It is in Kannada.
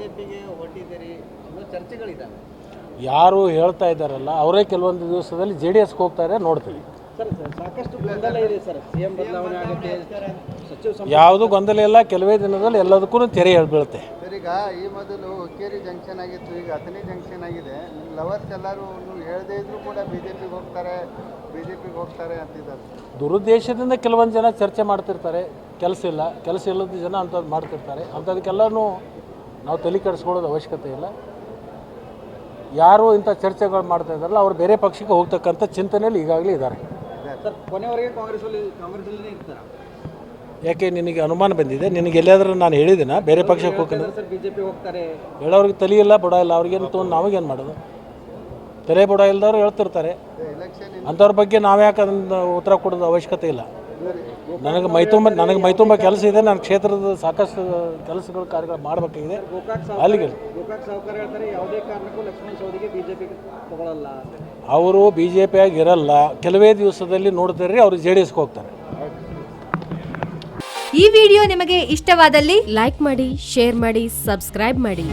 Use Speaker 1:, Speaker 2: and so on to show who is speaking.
Speaker 1: ಬಿಜೆಪಿಗೆ ಹೊರಟಿದ್ದೀರಿ ಅನ್ನೋ ಚರ್ಚೆಗಳಿದ್ದಾವೆ.
Speaker 2: ಯಾರು ಹೇಳ್ತಾ ಇದ್ದಾರಲ್ಲ ಅವರೇ ಕೆಲವೊಂದು ದಿವಸದಲ್ಲಿ JDSಗೆ ಹೋಗ್ತಾರೆ, ನೋಡ್ತೀವಿ.
Speaker 1: ಸರ್ ಸಾಕಷ್ಟು ಗೊಂದಲ ಇದೆ ಸರ್. CM ಬದಲಾವಣೆ ಆಗುತ್ತೆ, ಸಚಿವ ಸಂಪುಟ
Speaker 2: ಯಾವುದು ಗೊಂದಲ ಇಲ್ಲ, ಕೆಲವೇ ದಿನದಲ್ಲಿ ಎಲ್ಲದಕ್ಕೂ ತೆರೆ ಬೀಳುತ್ತೆ.
Speaker 3: ಸರ್, ಈಗ ಈ ಮೊದಲು ಹುಕ್ಕೇರಿ ಜಂಕ್ಷನ್ ಆಗಿತ್ತು, ಈಗ ಅಥಣಿ ಜಂಕ್ಷನ್ ಆಗಿದೆ. ಲವರ್ಸ್ ಎಲ್ಲರೂ ಹೇಳದೇ ಇದ್ರೂ ಕೂಡ ಬಿಜೆಪಿಗೆ ಹೋಗ್ತಾರೆ ಅಂತಿದ್ದಾರೆ.
Speaker 2: ದುರುದ್ದೇಶದಿಂದ ಕೆಲವೊಂದು ಜನ ಚರ್ಚೆ ಮಾಡ್ತಿರ್ತಾರೆ. ಕೆಲಸ ಇಲ್ಲದ ಜನ ಅಂಥದ್ದು ಮಾಡ್ತಿರ್ತಾರೆ. ಅಂಥದಕ್ಕೆಲ್ಲನೂ ನಾವು ತಲೆ ಕೆಡಿಸ್ಕೊಳ್ಳೋದು ಅವಶ್ಯಕತೆ ಇಲ್ಲ. ಯಾರು ಇಂಥ ಚರ್ಚೆಗಳು ಮಾಡ್ತಾ ಇದ್ದಾರಲ್ಲ ಅವ್ರು ಬೇರೆ ಪಕ್ಷಕ್ಕೆ ಹೋಗ್ತಕ್ಕಂಥ ಚಿಂತನೆಯಲ್ಲಿ ಈಗಾಗಲೇ ಇದ್ದಾರೆ.
Speaker 1: ಸರ್ ಕೊನೆವರೆಗೆ ಕಾಂಗ್ರೆಸ್ಸಲ್ಲಿ ಇರ್ತಾರೆ.
Speaker 2: ಯಾಕೆ ನಿನಗೆ ಅನುಮಾನ ಬಂದಿದೆ? ನಿನಗೆ ಎಲ್ಲಿಯಾದ್ರೂ ನಾನು ಹೇಳಿದ್ದೀನ ಬೇರೆ ಪಕ್ಷಕ್ಕೆ ಹೋಗ್ತೀನಿ?
Speaker 1: ಸರ್ ಬಿಜೆಪಿ ಹೋಗ್ತಾರೆ
Speaker 2: ಹೇಳೋರಿಗೆ ತಲೆ ಇಲ್ಲ, ಬುಡ ಇಲ್ಲ, ಅವ್ರಿಗೇನು ತೊಗೊಂಡು ನಾವಾಗೇನು ಮಾಡೋದು? ತೆರೆ ಬುಡ ಇಲ್ದವ್ರು ಹೇಳ್ತಿರ್ತಾರೆ. ಅಂಥವ್ರ ಬಗ್ಗೆ ನಾವ್ಯಾಕೆ ಅದನ್ನು ಉತ್ತರ ಕೊಡೋದು ಅವಶ್ಯಕತೆ ಇಲ್ಲ. ನನಗೆ ಮೈತುಂಬ ಕೆಲಸ ಇದೆ. ನನ್ನ ಕ್ಷೇತ್ರದ ಸಾಕಷ್ಟು ಕೆಲಸಗಳು ಕಾರ್ಯಗಳು ಮಾಡಬೇಕಾಗಿದೆ. ಅಲ್ಲಿಗೆ
Speaker 1: ಗೋಕಾಕ್ ಸಾವುಕಾರ ಹೇಳ್ತಾರೆ ಯಾವುದೇ ಕಾರಣಕ್ಕೂ ಲಕ್ಷ್ಮಣ್ ಸವದಿಗೆ ಬಿಜೆಪಿ ತಗೊಳ್ಳಲ್ಲ.
Speaker 2: ಅವರು BJPಯಾಗಿ ಇರಲ್ಲ. ಕೆಲವೇ ದಿವಸದಲ್ಲಿ ನೋಡ್ತಾರೆ ಅವರು JDSಗೆ ಹೋಗ್ತಾರೆ.
Speaker 4: ಈ ವಿಡಿಯೋ ನಿಮಗೆ ಇಷ್ಟವಾದಲ್ಲಿ ಲೈಕ್ ಮಾಡಿ, ಶೇರ್ ಮಾಡಿ, ಸಬ್ಸ್ಕ್ರೈಬ್ ಮಾಡಿ.